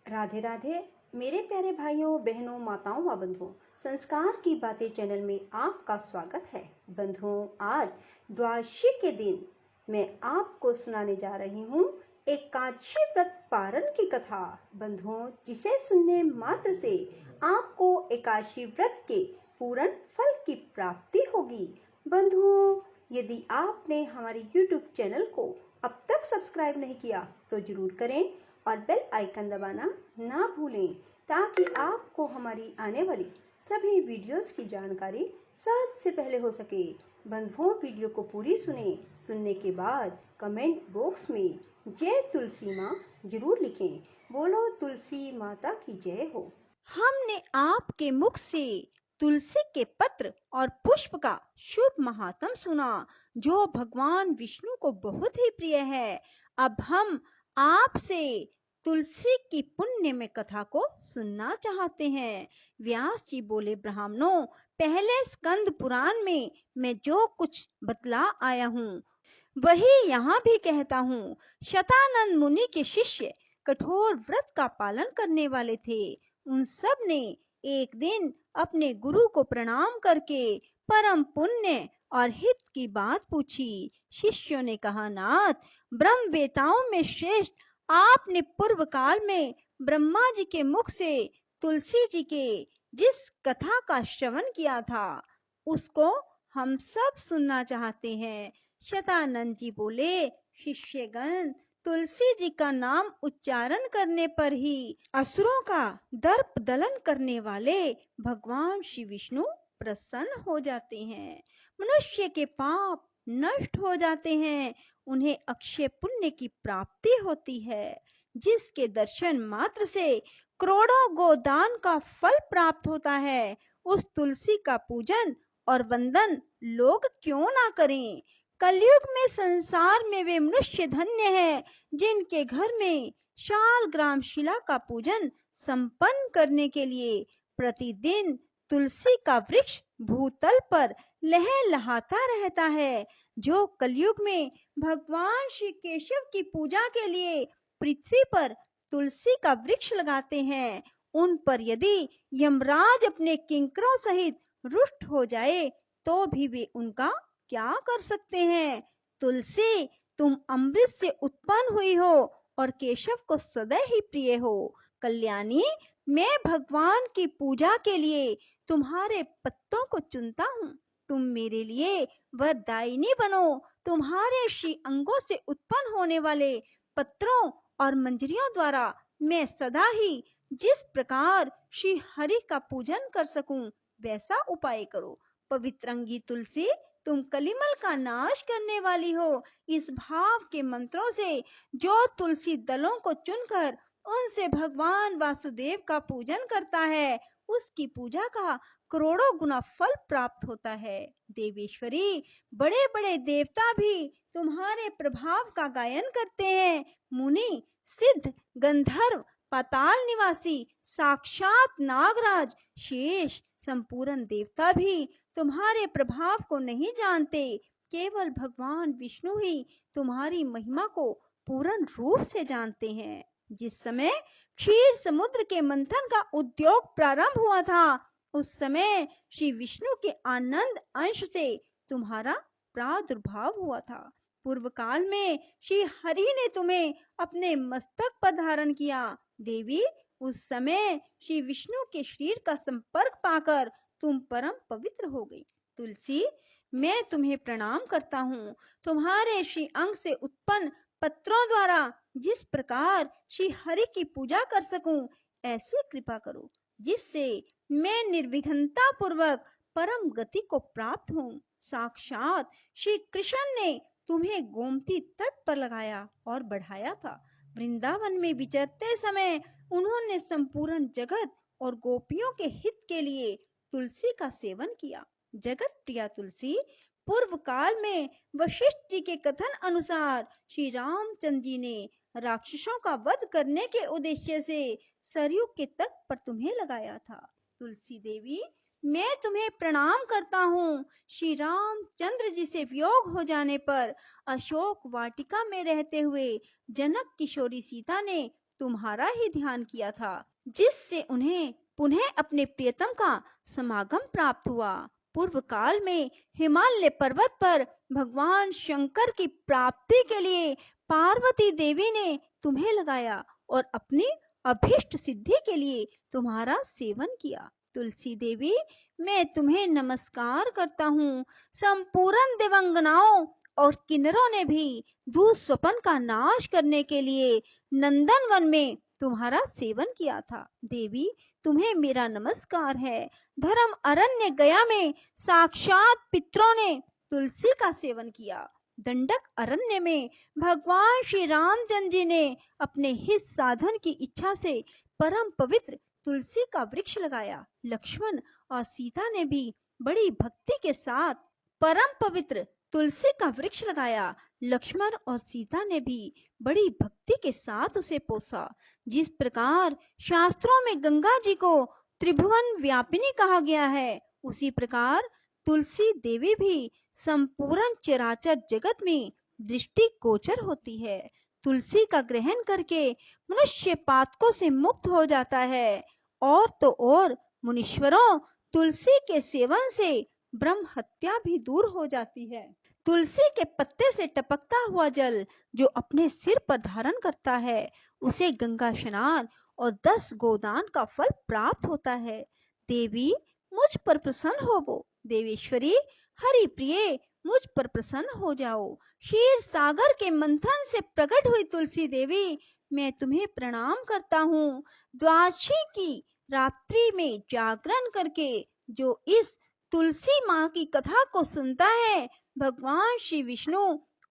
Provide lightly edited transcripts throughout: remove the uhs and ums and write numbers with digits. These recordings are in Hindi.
राधे राधे मेरे प्यारे भाइयों बहनों माताओं व बंधुओं, संस्कार की बातें चैनल में आपका स्वागत है। बंधुओं, आज द्वादशी के दिन मैं आपको सुनाने जा रही हूँ एकादशी व्रत पारण की कथा। बंधुओं, जिसे सुनने मात्र से आपको एकादशी व्रत के पूर्ण फल की प्राप्ति होगी। बंधुओं, यदि आपने हमारे YouTube चैनल को अब तक सब्सक्राइब नहीं किया तो जरूर करें और बेल आइकन दबाना ना भूलें, ताकि आपको हमारी आने वाली सभी वीडियोस की जानकारी सबसे पहले हो सके। बंधुओं, वीडियो को पूरी सुनने के बाद कमेंट बॉक्स में जय तुलसी माँ जरूर लिखें। बोलो तुलसी माता की जय हो। हमने आपके मुख से तुलसी के पत्र और पुष्प का शुभ महात्म सुना, जो भगवान विष्णु को बहुत ही प्रिय है। अब हम आपसे तुलसी की पुण्य में कथा को सुनना चाहते हैं। व्यास जी बोले, ब्राह्मणों, पहले स्कंद पुराण में मैं जो कुछ बतला आया हूँ वही यहाँ भी कहता हूँ। शतानंद मुनि के शिष्य कठोर व्रत का पालन करने वाले थे। उन सब ने एक दिन अपने गुरु को प्रणाम करके परम पुण्य और हित की बात पूछी। शिष्यों ने कहा, नाथ, ब्रह्मवेताओं में श्रेष्ठ आपने पूर्व काल में ब्रह्मा जी के मुख से तुलसी जी के जिस कथा का श्रवण किया था उसको हम सब सुनना चाहते हैं। शतानंद जी बोले, शिष्यगण, तुलसी जी का नाम उच्चारण करने पर ही असुरों का दर्प दलन करने वाले भगवान श्री विष्णु प्रसन्न हो जाते हैं। मनुष्य के पाप नष्ट हो जाते हैं, उन्हें अक्षय पुण्य की प्राप्ति होती है। जिसके दर्शन मात्र से करोड़ों गोदान का फल प्राप्त होता है, उस तुलसी का पूजन और वंदन लोग क्यों ना करें। कलयुग में संसार में वे मनुष्य धन्य है जिनके घर में शालग्राम शिला का पूजन संपन्न करने के लिए प्रतिदिन तुलसी का वृक्ष भूतल पर लहलहाता रहता है। जो कलयुग में भगवान श्री केशव की पूजा के लिए पृथ्वी पर तुलसी का वृक्ष लगाते हैं, उन पर यदि यमराज अपने किंकरों सहित रुष्ट हो जाए तो भी वे उनका क्या कर सकते हैं। तुलसी, तुम अमृत से उत्पन्न हुई हो और केशव को सदा ही प्रिय हो। कल्याणी, मैं भगवान की पूजा के लिए तुम्हारे पत्तों को चुनता हूँ। तुम मेरे लिए वरदायिनी बनो। तुम्हारे श्री अंगों से उत्पन्न होने वाले पत्रों और मंजरियों द्वारा मैं सदा ही जिस प्रकार श्री हरि का पूजन कर सकूं वैसा उपाय करो। पवित्रंगी तुलसी, तुम कलिमल का नाश करने वाली हो। इस भाव के मंत्रों से जो तुलसी दलों को चुनकर उनसे भगवान वासुदेव का पूजन करता है, उसकी पूजा का करोड़ों गुना फल प्राप्त होता है। देवेश्वरी, बड़े बड़े देवता भी तुम्हारे प्रभाव का गायन करते हैं। मुनि, सिद्ध, गंधर्व, पाताल निवासी, साक्षात नागराज, शेष, संपूर्ण देवता भी तुम्हारे प्रभाव को नहीं जानते। केवल भगवान विष्णु ही तुम्हारी महिमा को पूर्ण रूप से जानते हैं। जिस समय क्षीर समुद्र के मंथन का उद्योग प्रारंभ हुआ था, उस समय श्री विष्णु के आनंद अंश से तुम्हारा प्रादुर्भाव हुआ था। पूर्व काल में श्री हरि ने तुम्हें अपने मस्तक पर धारण किया। देवी, उस समय श्री विष्णु के शरीर का संपर्क पाकर तुम परम पवित्र हो गई। तुलसी, मैं तुम्हें प्रणाम करता हूँ। तुम्हारे श्री अंग से उत्पन्न पत्रों द्वारा जिस प्रकार श्री हरि की पूजा कर सकूं, ऐसी कृपा करो जिससे मैं निर्विघ्नता पूर्वक परम गति को प्राप्त हूँ। साक्षात श्री कृष्ण ने तुम्हें गोमती तट पर लगाया और बढ़ाया था। वृंदावन में विचरते समय उन्होंने संपूर्ण जगत और गोपियों के हित के लिए तुलसी का सेवन किया। जगत प्रिया तुलसी, पूर्व काल में वशिष्ठ जी के कथन अनुसार श्री रामचंद्र जी ने राक्षसों का वध करने के उद्देश्य से सरयू के तट पर तुम्हें लगाया था। तुलसी देवी, मैं तुम्हें प्रणाम करता हूँ। श्री रामचंद्र जी से वियोग हो जाने पर अशोक वाटिका में रहते हुए जनक किशोरी सीता ने तुम्हारा ही ध्यान किया था, जिससे उन्हें पुनः अपने प्रियतम का समागम प्राप्त हुआ। पूर्व काल में हिमालय पर्वत पर भगवान शंकर की प्राप्ति के लिए पार्वती देवी ने तुम्हें लगाया और अपनी अभीष्ट सिद्धि के लिए तुम्हारा सेवन किया। तुलसी देवी, मैं तुम्हें नमस्कार करता हूँ। संपूर्ण देवंगनाओं और किन्नरों ने भी दुःस्वप्न का नाश करने के लिए नंदन वन में तुम्हारा सेवन किया था। देवी, तुम्हें मेरा नमस्कार है। धर्म अरण्य गया में साक्षात पितरों ने तुलसी का सेवन किया। दंडक अरण्य में भगवान श्री रामचंद्र जी ने अपने हित साधन की इच्छा से परम पवित्र तुलसी का वृक्ष लगाया। लक्ष्मण और सीता ने भी बड़ी भक्ति के साथ परम पवित्र तुलसी का वृक्ष लगाया। लक्ष्मण और सीता ने भी बड़ी भक्ति के साथ उसे पोसा। जिस प्रकार शास्त्रों में गंगा जी को त्रिभुवन व्यापिनी कहा गया है, उसी प्रकार तुलसी देवी भी संपूर्ण चराचर जगत में दृष्टि गोचर होती है। तुलसी का ग्रहण करके मनुष्य पातकों से मुक्त हो जाता है। और तो और मुनीश्वरों, तुलसी के सेवन से ब्रह्म हत्या भी दूर हो जाती है। तुलसी के पत्ते से टपकता हुआ जल जो अपने सिर पर धारण करता है, उसे गंगा स्नान और 10 गोदान का फल प्राप्त होता है। देवी, मुझ पर प्रसन्न होवो। देवेश्वरी, हरि प्रिय, मुझ पर प्रसन्न हो जाओ। क्षीर सागर के मंथन से प्रकट हुई तुलसी देवी, मैं तुम्हें प्रणाम करता हूँ। द्वादशी की रात्रि में जागरण करके जो इस तुलसी माँ की कथा को सुनता है, भगवान श्री विष्णु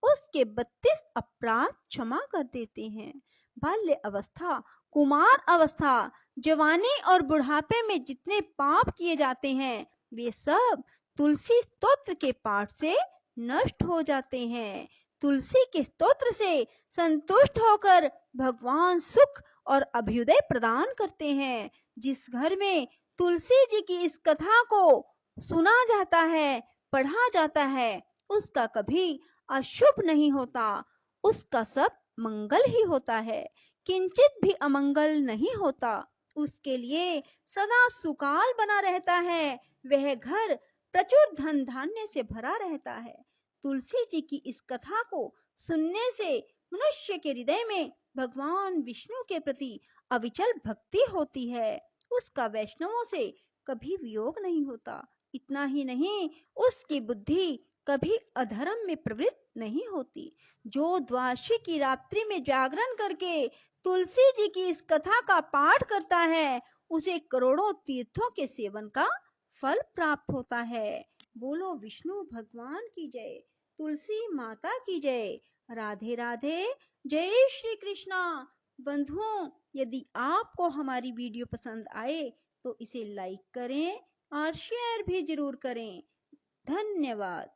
उसके 32 अपराध क्षमा कर देते हैं। बाल्य अवस्था, कुमार अवस्था, जवानी और बुढ़ापे में जितने पाप किए जाते हैं, वे सब तुलसी स्तोत्र के पाठ से नष्ट हो जाते हैं। तुलसी के स्तोत्र से संतुष्ट होकर भगवान सुख और अभ्युदय प्रदान करते हैं। जिस घर में तुलसी जी की इस कथा को सुना जाता है, पढ़ा जाता है, उसका कभी अशुभ नहीं होता, उसका सब मंगल ही होता है, किंचित भी अमंगल नहीं होता। उसके लिए सदा सुकाल बना रहता है, वह घर प्रचुर धन धान्य से भरा रहता है। तुलसी जी की इस कथा को सुनने से मनुष्य के हृदय में भगवान विष्णु के प्रति अविचल भक्ति होती है, उसका वैष्णवों से कभी वियोग नहीं होता। इतना ही नहीं, उसकी बुद्धि कभी अधर्म में प्रवृत्त नहीं होती। जो द्वादशी की रात्रि में जागरण करके तुलसी जी की इस कथा का पाठ करता है, उसे करोड़ों तीर्थों के सेवन का फल प्राप्त होता है। बोलो विष्णु भगवान की जय, तुलसी माता की जय। राधे राधे, जय श्री कृष्णा। बंधुओं, यदि आपको हमारी वीडियो पसंद आए तो इसे लाइक करें और शेयर भी जरूर करें। धन्यवाद।